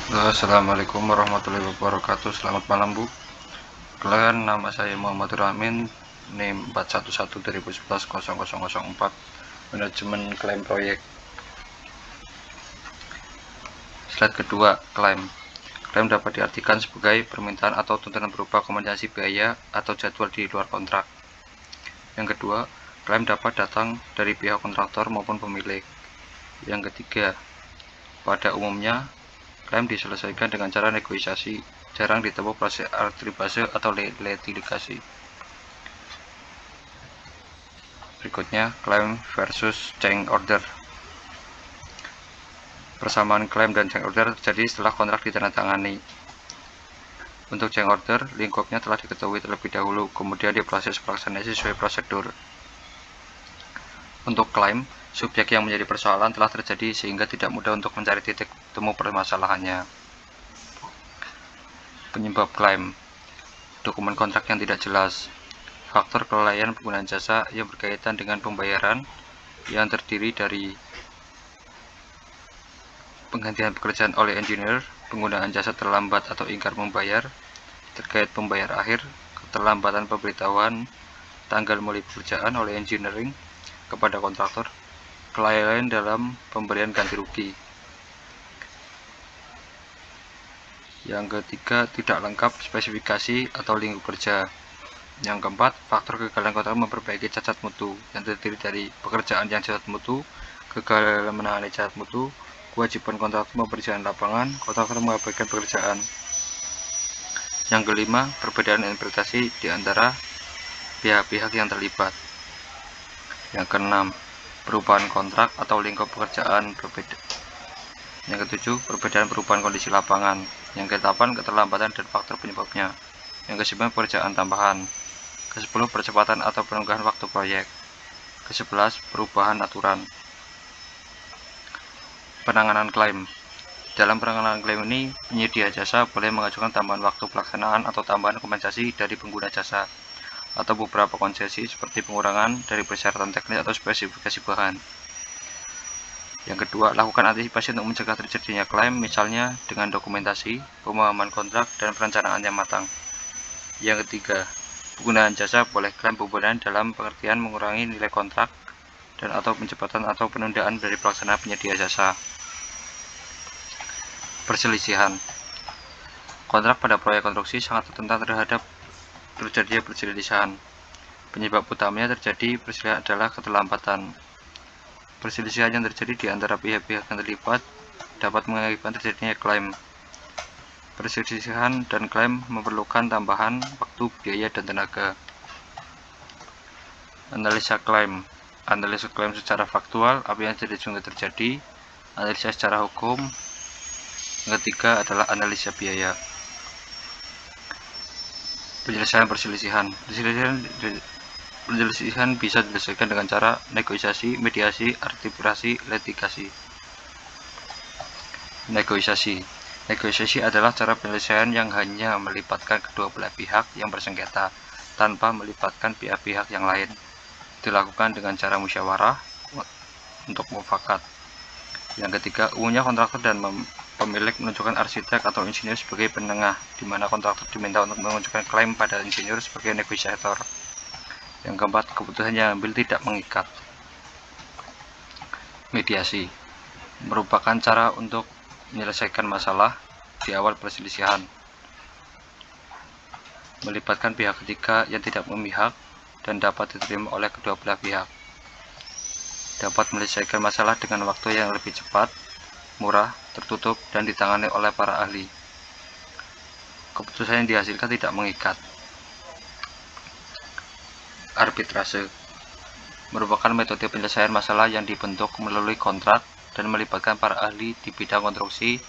Assalamualaikum warahmatullahi wabarakatuh. Selamat malam Bu. Kalian, nama saya Muhammad Ramin, NIM 411 2011 0004, manajemen klaim proyek. Slide kedua, klaim. Klaim dapat diartikan sebagai permintaan atau tuntutan berupa kompensasi biaya atau jadwal di luar kontrak. Yang kedua, klaim dapat datang dari pihak kontraktor maupun pemilik. Yang ketiga, pada umumnya klaim diselesaikan dengan cara negosiasi, jarang ditempuh proses arbitrase atau litigasi. Berikutnya, klaim versus change order. Persamaan klaim dan change order terjadi setelah kontrak ditandatangani. Untuk change order, lingkupnya telah diketahui terlebih dahulu, kemudian diproses pelaksanaan sesuai prosedur. Untuk klaim, subjek yang menjadi persoalan telah terjadi sehingga tidak mudah untuk mencari titik temu permasalahannya. Penyebab klaim: dokumen kontrak yang tidak jelas, faktor kelalaian penggunaan jasa yang berkaitan dengan pembayaran yang terdiri dari penggantian pekerjaan oleh engineer, penggunaan jasa terlambat atau ingkar membayar terkait pembayar akhir, keterlambatan pemberitahuan tanggal mulai pekerjaan oleh engineering kepada kontraktor, kelalaian dalam pemberian ganti rugi. Yang ketiga, tidak lengkap spesifikasi atau lingkup kerja. Yang keempat, faktor kegagalan kontrak memperbaiki cacat mutu yang terdiri dari pekerjaan yang cacat mutu, kegagalan menangani cacat mutu, kewajiban kontraktor memperjalan lapangan, kontraktor mengabaikan pekerjaan. Yang kelima, perbedaan interpretasi di antara pihak-pihak yang terlibat. Yang keenam, perubahan kontrak atau lingkup pekerjaan berbeda. Yang ketujuh, perbedaan perubahan kondisi lapangan. Yang kedelapan, keterlambatan dan faktor penyebabnya. Yang kesembilan, pekerjaan tambahan. Ke-10, percepatan atau penunggakan waktu proyek. Ke-11, perubahan aturan. Penanganan klaim. Dalam penanganan klaim ini, penyedia jasa boleh mengajukan tambahan waktu pelaksanaan atau tambahan kompensasi dari pengguna jasa, atau beberapa konsesi seperti pengurangan dari persyaratan teknis atau spesifikasi bahan. Yang kedua, lakukan antisipasi untuk mencegah terjadinya klaim, misalnya dengan dokumentasi, pemahaman kontrak, dan perencanaan yang matang. Yang ketiga, penggunaan jasa boleh klaim pembenahan dalam pengertian mengurangi nilai kontrak dan atau pencepatan atau penundaan dari pelaksanaan penyedia jasa. Perselisihan. Kontrak pada proyek konstruksi sangat rentan terhadap terjadinya perselisihan. Penyebab utamanya terjadi perselisihan adalah keterlambatan. Perselisihan yang terjadi di antara pihak-pihak yang terlibat dapat mengakibatkan terjadinya klaim. Perselisihan dan klaim memerlukan tambahan waktu, biaya, dan tenaga. Analisa klaim. Analisa klaim secara faktual, apa yang terjadi. Analisa secara hukum. Yang ketiga adalah analisa biaya. Penyelesaian perselisihan. Perselisihan bisa diselesaikan dengan cara negosiasi, mediasi, arbitrasi, litigasi. Negosiasi adalah cara penyelesaian yang hanya melibatkan kedua belah pihak yang bersengketa tanpa melibatkan pihak-pihak yang lain. Dilakukan dengan cara musyawarah untuk mufakat. Yang ketiga, umumnya kontraktor dan pemilik menunjukkan arsitek atau insinyur sebagai penengah, di mana kontraktor diminta untuk menunjukkan klaim pada insinyur sebagai negosiator. Yang keempat, keputusan yang diambil tidak mengikat. Mediasi merupakan cara untuk menyelesaikan masalah di awal perselisihan. Melibatkan pihak ketiga yang tidak memihak dan dapat diterima oleh kedua belah pihak. Dapat menyelesaikan masalah dengan waktu yang lebih cepat, murah, tertutup, dan ditangani oleh para ahli. Keputusan yang dihasilkan tidak mengikat. Arbitrase merupakan metode penyelesaian masalah yang dibentuk melalui kontrak dan melibatkan para ahli di bidang konstruksi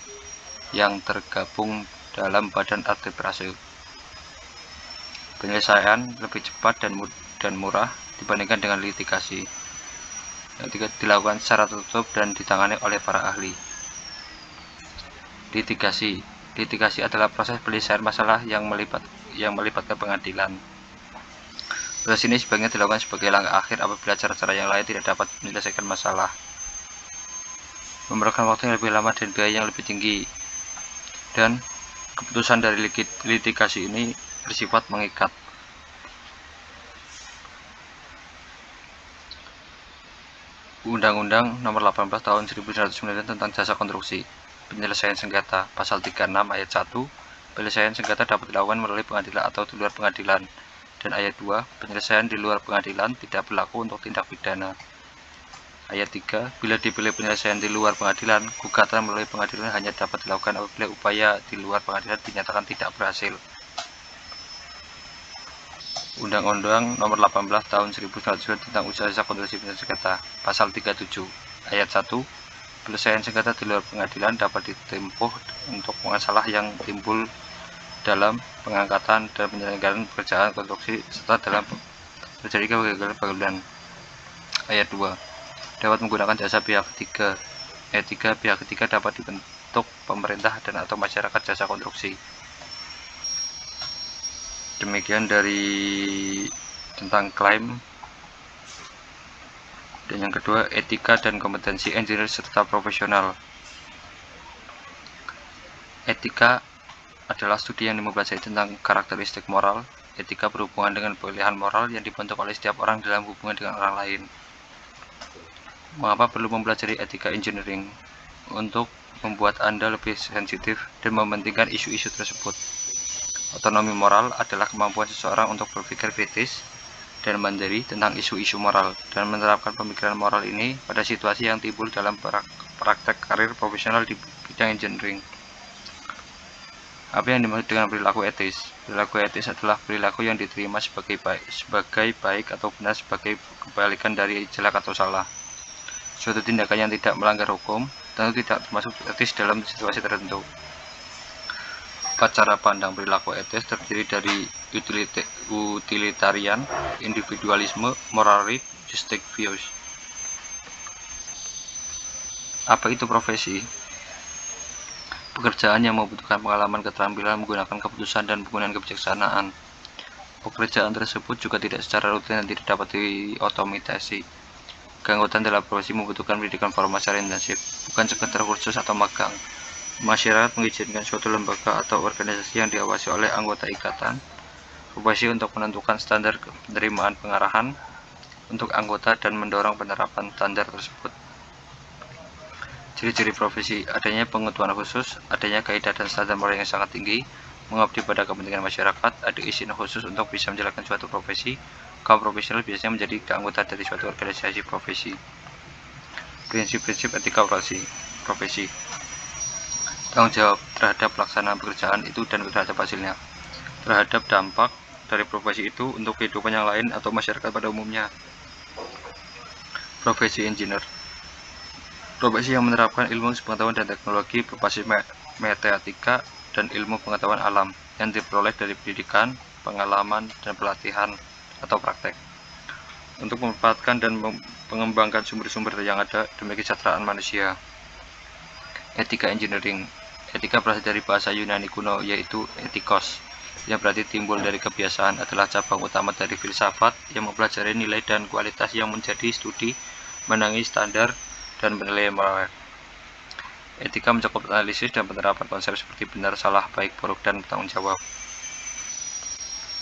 yang tergabung dalam badan arbitrase. Penyelesaian lebih cepat dan murah dibandingkan dengan litigasi. Yang ketiga, dilakukan secara tertutup dan ditangani oleh para ahli. Litigasi adalah proses penyelesaian masalah yang melibatkan pengadilan. Proses ini sebaiknya dilakukan sebagai langkah akhir apabila cara-cara yang lain tidak dapat menyelesaikan masalah. Memerlukan waktu yang lebih lama dan biaya yang lebih tinggi. dan keputusan dari litigasi ini bersifat mengikat. Undang-Undang Nomor 18 Tahun 1999 tentang Jasa Konstruksi. Penyelesaian sengketa. Pasal 36 ayat 1. Penyelesaian sengketa dapat dilakukan melalui pengadilan atau di luar pengadilan. Dan ayat 2. Penyelesaian di luar pengadilan tidak berlaku untuk tindak pidana. Ayat 3. Bila dipilih penyelesaian di luar pengadilan, gugatan melalui pengadilan hanya dapat dilakukan apabila upaya di luar pengadilan dinyatakan tidak berhasil. Undang-Undang Nomor 18 Tahun 1999 tentang Usaha Jasa Konstruksi Penyelesaian Sengketa. Pasal 37 ayat 1. Penyelesaian sengketa di luar pengadilan dapat ditempuh untuk masalah yang timbul dalam pengangkatan dan penyelenggaraan pekerjaan konstruksi serta dalam terjadi kegagalan bangunan. Ayat 2. Dapat menggunakan jasa pihak ketiga. Ayat 3. Pihak ketiga dapat dibentuk pemerintah dan atau masyarakat jasa konstruksi. Demikian dari tentang klaim. Dan yang kedua, etika dan kompetensi engineer serta profesional. Etika adalah studi yang mempelajari tentang karakteristik moral. Etika berhubungan dengan pilihan moral yang dibentuk oleh setiap orang dalam hubungan dengan orang lain. Mengapa perlu mempelajari etika engineering? Untuk membuat Anda lebih sensitif dan mementingkan isu-isu tersebut. Otonomi moral adalah kemampuan seseorang untuk berpikir kritis dan mandiri tentang isu-isu moral dan menerapkan pemikiran moral ini pada situasi yang timbul dalam praktek karir profesional di bidang engineering. Apa yang dimaksud dengan perilaku etis? Perilaku etis adalah perilaku yang diterima sebagai baik atau benar sebagai kebalikan dari jelek atau salah. Suatu tindakan yang tidak melanggar hukum tentu tidak termasuk etis dalam situasi tertentu. Cara pandang perilaku etis terdiri dari utilitarian, individualisme, moralistic views. Apa itu profesi? Pekerjaan yang membutuhkan pengalaman, keterampilan, menggunakan keputusan dan penggunaan kebijaksanaan. Pekerjaan tersebut juga tidak secara rutin dan tidak dapat diotomatisasi. Keanggotaan dalam profesi membutuhkan pendidikan formasi intensif, bukan sekedar kursus atau magang. Masyarakat mengizinkan suatu lembaga atau organisasi yang diawasi oleh anggota ikatan profesi untuk menentukan standar penerimaan pengarahan untuk anggota dan mendorong penerapan standar tersebut. Ciri-ciri profesi: adanya pengetahuan khusus, adanya kaidah dan standar moral yang sangat tinggi, mengabdi pada kepentingan masyarakat, ada izin khusus untuk bisa menjalankan suatu profesi. Kaum profesional biasanya menjadi anggota dari suatu organisasi profesi. Prinsip-prinsip etika profesi. Tanggung jawab terhadap pelaksanaan pekerjaan itu dan terhadap hasilnya, terhadap dampak dari profesi itu untuk kehidupan yang lain atau masyarakat pada umumnya. Profesi engineer. Profesi yang menerapkan ilmu pengetahuan dan teknologi berbasis matematika dan ilmu pengetahuan alam yang diperoleh dari pendidikan, pengalaman, dan pelatihan atau praktek untuk memanfaatkan dan mengembangkan sumber-sumber yang ada demi kesejahteraan manusia. Etika engineering. Etika berasal dari bahasa Yunani kuno yaitu etikos, yang berarti timbul dari kebiasaan, adalah cabang utama dari filsafat yang mempelajari nilai dan kualitas yang menjadi studi mengenai standar dan penilaian moral. Etika mencakup analisis dan penerapan konsep seperti benar, salah, baik, buruk, dan bertanggung jawab.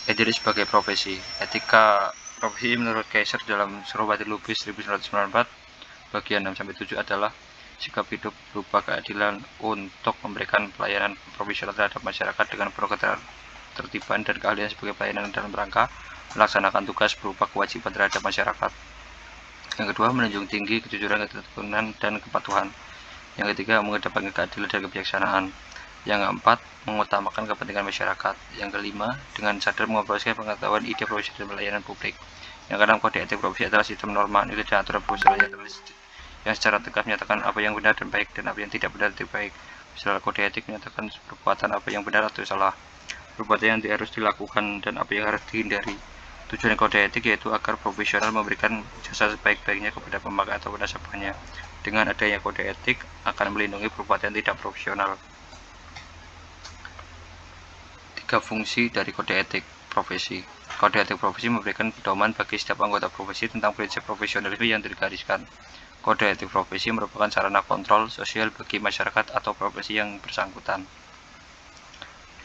Engineering sebagai profesi. Etika profesi menurut Kaiser dalam Surawati Lubis 1994 bagian 6-7 adalah sikap hidup berupa keadilan untuk memberikan pelayanan profesional terhadap masyarakat dengan penuh ketertiban dan keahlian sebagai pelayanan dalam rangka melaksanakan tugas berupa kewajiban terhadap masyarakat. Yang kedua, menunjung tinggi kejujuran, ketekunan, dan kepatuhan. Yang ketiga, mengedepankan keadilan dan kebijaksanaan. Yang keempat, mengutamakan kepentingan masyarakat. Yang kelima, dengan sadar mengoperasikan pengetahuan ide profesi dan pelayanan publik. Yang keenam, kode etik profesi adalah sistem norma, nilai, dan aturan profesional yang secara tegas menyatakan apa yang benar dan baik dan apa yang tidak benar dan baik. Misalnya kode etik menyatakan perbuatan apa yang benar atau salah, perbuatan yang harus dilakukan dan apa yang harus dihindari. Tujuan kode etik yaitu agar profesional memberikan jasa sebaik-baiknya kepada pemakai atau nasabahnya. Dengan adanya kode etik akan melindungi perbuatan yang tidak profesional. 3 fungsi dari kode etik profesi. Kode etik profesi memberikan pedoman bagi setiap anggota profesi tentang prinsip profesionalisme yang digariskan. Kode etik profesi merupakan sarana kontrol sosial bagi masyarakat atau profesi yang bersangkutan.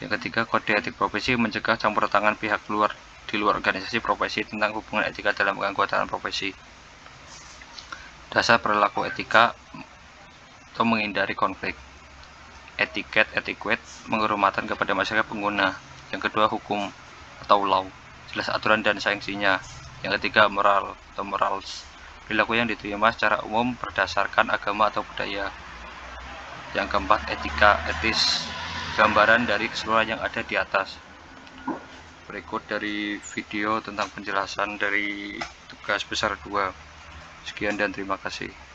Yang ketiga, kode etik profesi mencegah campur tangan pihak di luar organisasi profesi tentang hubungan etika dalam keanggotaan profesi. Dasar perilaku etika atau menghindari konflik. Etiquette penghormatan kepada masyarakat pengguna. Yang kedua, hukum atau law, jelas aturan dan sanksinya. Yang ketiga, moral atau morals, perilaku yang diterima secara umum berdasarkan agama atau budaya. Yang keempat, etika, etis, gambaran dari keseluruhan yang ada di atas. Berikut dari video tentang penjelasan dari tugas besar 2. Sekian dan terima kasih.